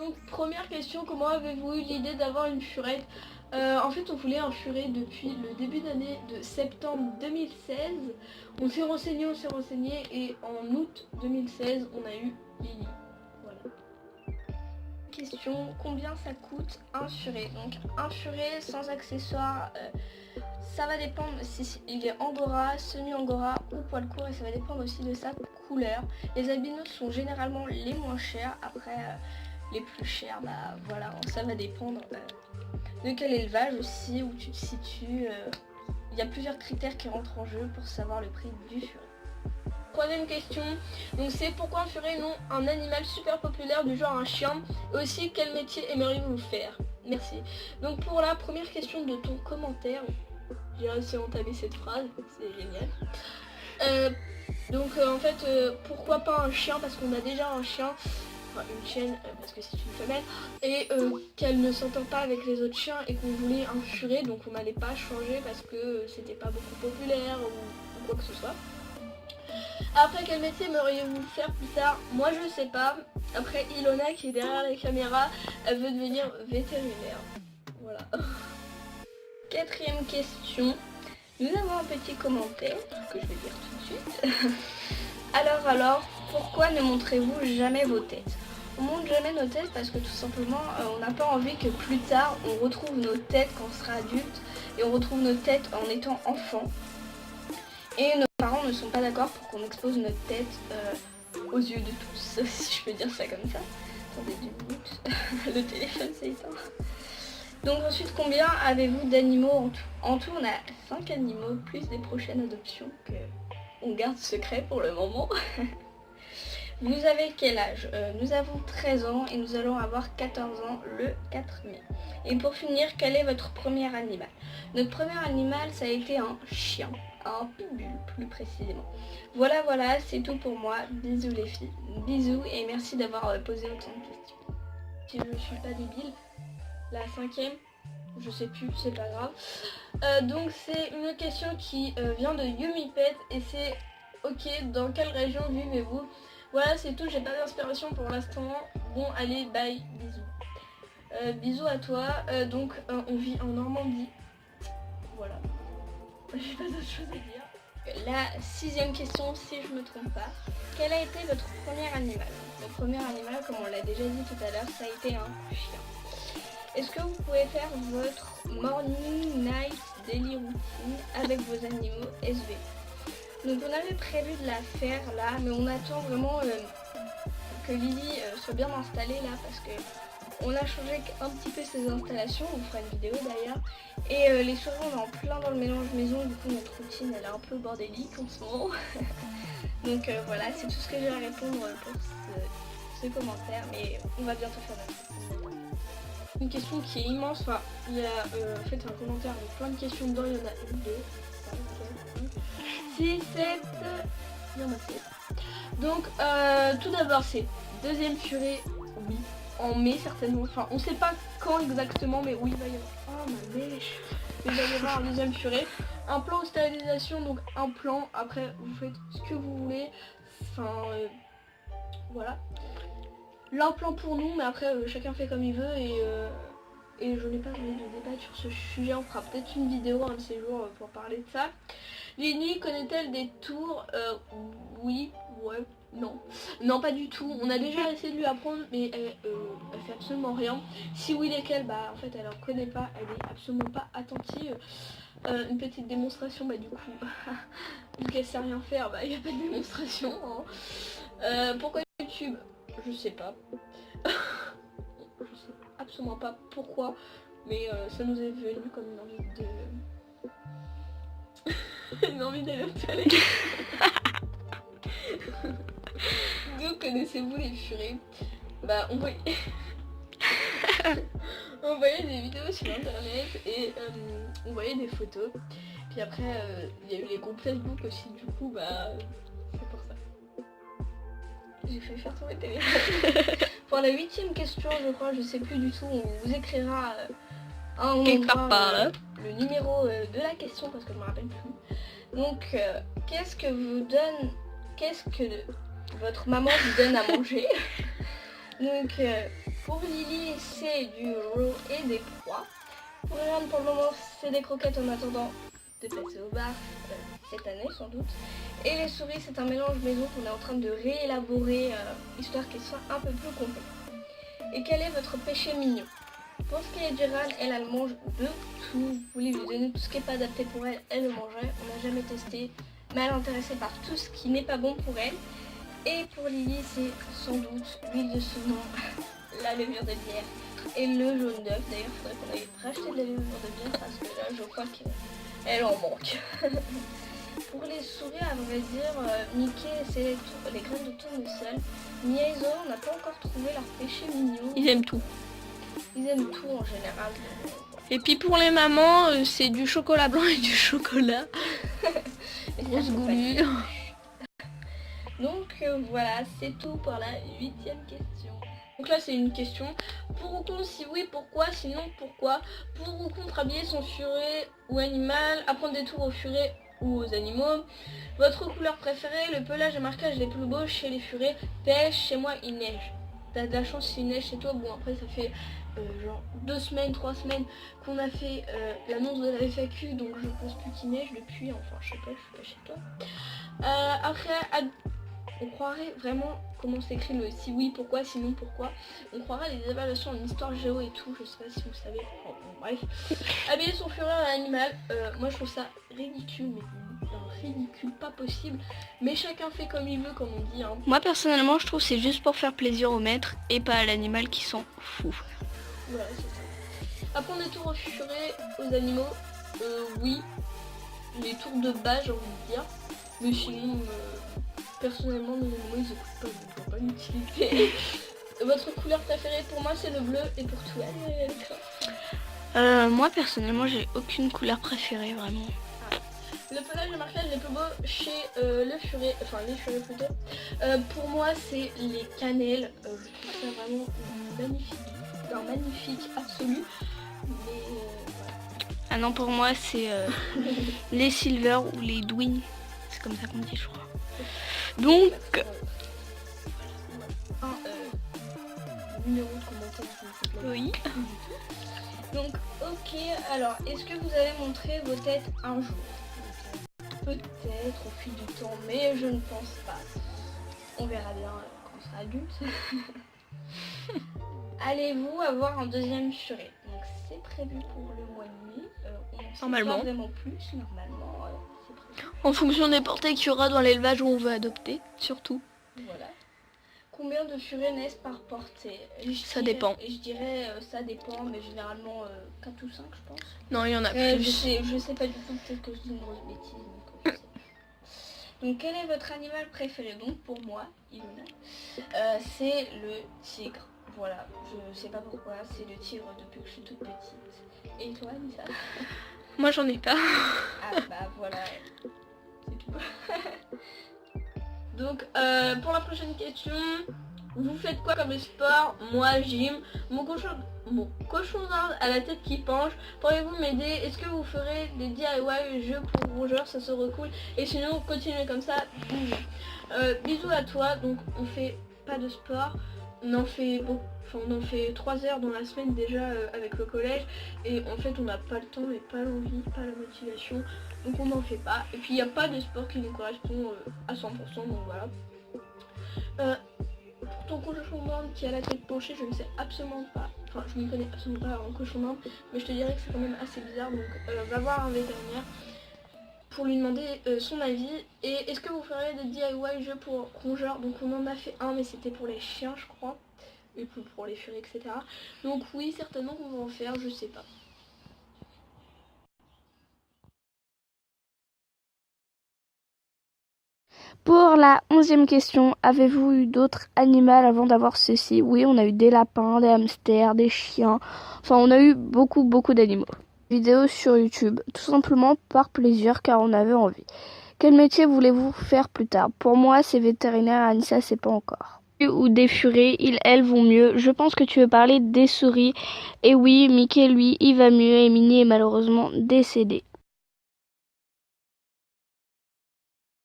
Donc première question, comment avez-vous eu l'idée d'avoir une furette? En fait on voulait un furet depuis le début d'année de septembre 2016. On s'est renseigné et en août 2016 on a eu Lily. Voilà. Question, combien ça coûte un furet? Donc un furet sans accessoires, ça va dépendre si il est angora, semi-angora ou poil court, et ça va dépendre aussi de sa couleur. Les albinos sont généralement les moins chers. Après les plus chers, bah voilà, ça va dépendre de quel élevage aussi, où tu te situes. Il y a plusieurs critères qui rentrent en jeu pour savoir le prix du furet. Troisième question, donc c'est pourquoi un furet, non un animal super populaire du genre un chien, et aussi quel métier aimeriez-vous faire? Merci. Donc pour la première question de ton commentaire, j'ai réussi à entamer cette phrase, c'est génial. En fait, pourquoi pas un chien? Parce qu'on a déjà un chien, enfin une chienne, parce que c'est une femelle, et qu'elle ne s'entend pas avec les autres chiens et qu'on voulait un furet, donc on n'allait pas changer parce que c'était pas beaucoup populaire ou quoi que ce soit. Après, quel métier aimeriez-vous faire plus tard? Moi je sais pas. Après, Ilona qui est derrière la caméra, elle veut devenir vétérinaire. Voilà. Quatrième question. Nous avons un petit commentaire que je vais lire tout de suite. Alors, pourquoi ne montrez-vous jamais vos têtes? On montre jamais nos têtes parce que tout simplement on n'a pas envie que plus tard on retrouve nos têtes quand on sera adulte, et on retrouve nos têtes en étant enfant. Et nos parents ne sont pas d'accord pour qu'on expose notre tête aux yeux de tous, si je peux dire ça comme ça. Attendez 2 minutes, le téléphone s'est éteint. Donc ensuite, combien avez-vous d'animaux en tout? En tout, on a 5 animaux, plus des prochaines adoptions que on garde secret pour le moment. Vous avez quel âge? Nous avons 13 ans et nous allons avoir 14 ans le 4 mai. Et pour finir, quel est votre premier animal? Notre premier animal, ça a été un chien, un pitbull plus précisément. Voilà, c'est tout pour moi. Bisous les filles. Bisous et merci d'avoir posé autant de questions. Si je suis pas débile, la 5e, je sais plus, c'est pas grave. Donc c'est une question qui vient de YumiPet et c'est ok, dans quelle région vivez-vous? Voilà, c'est tout, j'ai pas d'inspiration pour l'instant. Bon, allez, bye, bisous. Bisous à toi. On vit en Normandie. Voilà. J'ai pas d'autre chose à dire. La 6e question, si je me trompe pas. Quel a été votre premier animal? Votre premier animal, comme on l'a déjà dit tout à l'heure, ça a été un chien. Est-ce que vous pouvez faire votre morning, night, daily routine avec vos animaux SV? Donc on avait prévu de la faire là, mais on attend vraiment que Lily soit bien installée là, parce que on a changé un petit peu ses installations, on fera une vidéo d'ailleurs. Et les soirées on est en plein dans le mélange maison, du coup notre routine elle est un peu bordélique en ce moment. Donc voilà, c'est tout ce que j'ai à répondre pour ce commentaire, mais on va bientôt faire notre. Une question qui est immense, enfin il y a en fait un commentaire avec plein de questions dedans, il y en a 1, 2, 5, 6, 7, il y en a 7. Donc tout d'abord c'est deuxième furet, oui, en mai certainement, enfin on sait pas quand exactement, mais oui il va y avoir, oh ma mèche, il va y avoir un deuxième furet. Un plan aux stérilisations, donc un plan, après vous faites ce que vous voulez, enfin voilà. L'implant pour nous, mais après chacun fait comme il veut, et je n'ai pas envie de débattre sur ce sujet. On fera peut-être une vidéo un de ces jours pour parler de ça. Lily connaît-elle des tours? Oui, ouais, non. Non, pas du tout. On a déjà essayé de lui apprendre, mais elle fait absolument rien. Si oui, lesquelles? Bah en fait elle en connaît pas, elle est absolument pas attentive. Une petite démonstration, bah du coup, vu qu'elle sait rien faire, bah il n'y a pas de démonstration. Hein. Pourquoi YouTube? Je sais pas. Je sais absolument pas pourquoi, mais ça nous est venu comme une envie de... une envie d'aller au toilette. Donc connaissez-vous les furets? Bah on voyait... on voyait des vidéos sur internet et on voyait des photos. Puis après il y a eu les groupes Facebook aussi, du coup bah c'est pour ça. J'ai fait faire tomber le téléphone. Pour la 8e question, je crois, je sais plus du tout, on vous écrira le numéro de la question parce que je me rappelle plus. Donc qu'est-ce que votre maman vous donne à manger? Donc Pour Lily, c'est du raw et des proies. Pour Irène, pour le moment, c'est des croquettes en attendant de passer au bar cette année sans doute. Et les souris, c'est un mélange maison qu'on est en train de réélaborer histoire qu'il soit un peu plus complet. Et quel est votre péché mignon? Pour ce qui est d'Irène, elle mange de tout. Vous voulez lui donner tout ce qui n'est pas adapté pour elle, elle le mangerait. On n'a jamais testé, mais elle est intéressée par tout ce qui n'est pas bon pour elle. Et pour Lily, c'est sans doute l'huile de saumon, la levure de bière et le jaune d'œuf. D'ailleurs, il faudrait qu'on aille racheter de la levure de bière parce que là, je crois qu'elle en manque. Pour les souris, à vrai dire, Mickey, c'est les graines de tournesol. Mia et Zoé, on n'a pas encore trouvé leur péché mignon. Ils aiment tout. Ils aiment tout en général. Et puis pour les mamans, c'est du chocolat blanc et du chocolat. Rose goulu. Donc voilà, c'est tout pour la 8e question. Donc là c'est une question. Pour ou contre, si oui, pourquoi? Sinon, pourquoi? Pour ou contre habiller son furet ou animal, apprendre des tours aux furets ou aux animaux. Votre couleur préférée, le pelage et marquage les plus beaux chez les furets. PS, chez moi il neige. T'as de la chance s'il neige chez toi. Bon après ça fait genre 2 semaines, 3 semaines qu'on a fait l'annonce de la FAQ, donc je pense plus qu'il neige depuis, enfin je sais pas, je suis pas chez toi. Après, on croirait vraiment comment s'écrit le si oui, pourquoi, sinon pourquoi. On croirait des évaluations en histoire géo et tout, je sais pas si vous savez. Bon, bref. Habiller son furet à un animal, moi je trouve ça ridicule, mais ridicule pas possible. Mais chacun fait comme il veut, comme on dit. Hein. Moi personnellement, je trouve que c'est juste pour faire plaisir au maître et pas à l'animal qui s'en fout. Voilà, c'est ça. Apprendre des tours aux furets, aux animaux, oui. Les tours de base, j'ai envie de dire. Mais sinon, personnellement, les animaux, ils écoutent pas, donc je vois pas l'utilité. Votre couleur préférée pour moi, c'est le bleu. Et pour toi, moi personnellement, j'ai aucune couleur préférée, vraiment. Le pelage et marquage les plus beaux chez le furet, enfin les furets plutôt. Pour moi, c'est les cannelles. Je trouve ça vraiment magnifique. Un magnifique absolu, mais voilà. Ah non, pour moi c'est les silver ou les dwing, c'est comme ça qu'on dit, je crois. Donc numéro de commentaire, oui. Donc ok, alors est-ce que vous allez montrer vos têtes un jour? Peut-être au fil du temps, mais je ne pense pas. On verra bien quand on sera adulte. Allez-vous avoir un deuxième furet? Donc c'est prévu pour le mois de mai. On n'en sait Normalement. pas vraiment plus, normalement c'est prévu. En fonction des portées qu'il y aura dans l'élevage où on veut adopter, surtout. Voilà. Combien de furets naissent par portée? Ça dépend. Et je dirais ça dépend, mais généralement 4 ou 5 je pense. Non, il y en a plus. Je sais pas du tout, peut-être que je dis une grosse bêtise. Donc, je sais pas. Donc quel est votre animal préféré? Donc pour moi, Ilona, c'est le tigre. Voilà, je sais pas pourquoi, c'est le tigre depuis que je suis toute petite. Et toi, Lisa? Moi j'en ai pas. Ah bah voilà, c'est tout. Donc pour la prochaine question, vous faites quoi comme sport? Moi gym, mon cochon d'Inde à la tête qui penche. Pourriez-vous m'aider? Est-ce que vous ferez des DIY jeux pour rongeurs? Ça serait cool. Et sinon continuez comme ça. Bisous à toi. Donc on fait pas de sport. On en fait 3 heures dans la semaine déjà avec le collège, et en fait on n'a pas le temps et pas l'envie, pas la motivation, donc on n'en fait pas. Et puis il n'y a pas de sport qui nous correspond à 100%, donc voilà. Pour ton cochon d'Inde qui a la tête penchée, je ne sais absolument pas, enfin je ne connais absolument pas en cochon d'Inde, mais je te dirais que c'est quand même assez bizarre, donc va voir un vétérinaire pour lui demander son avis. Et est-ce que vous ferez des DIY jeux pour rongeurs? Donc on en a fait un, mais c'était pour les chiens je crois, et pour les furets, etc. Donc oui, certainement qu'on va en faire, je sais pas. Pour la 11e question, avez-vous eu d'autres animaux avant d'avoir ceci? Oui, on a eu des lapins, des hamsters, des chiens, enfin on a eu beaucoup d'animaux. Vidéo sur YouTube, tout simplement par plaisir car on avait envie. Quel métier voulez-vous faire plus tard? Pour moi, c'est vétérinaire, Anissa, c'est pas encore. Ou des furets, elles vont mieux. Je pense que tu veux parler des souris. Et oui, Mickey, lui, il va mieux et Minnie est malheureusement décédé.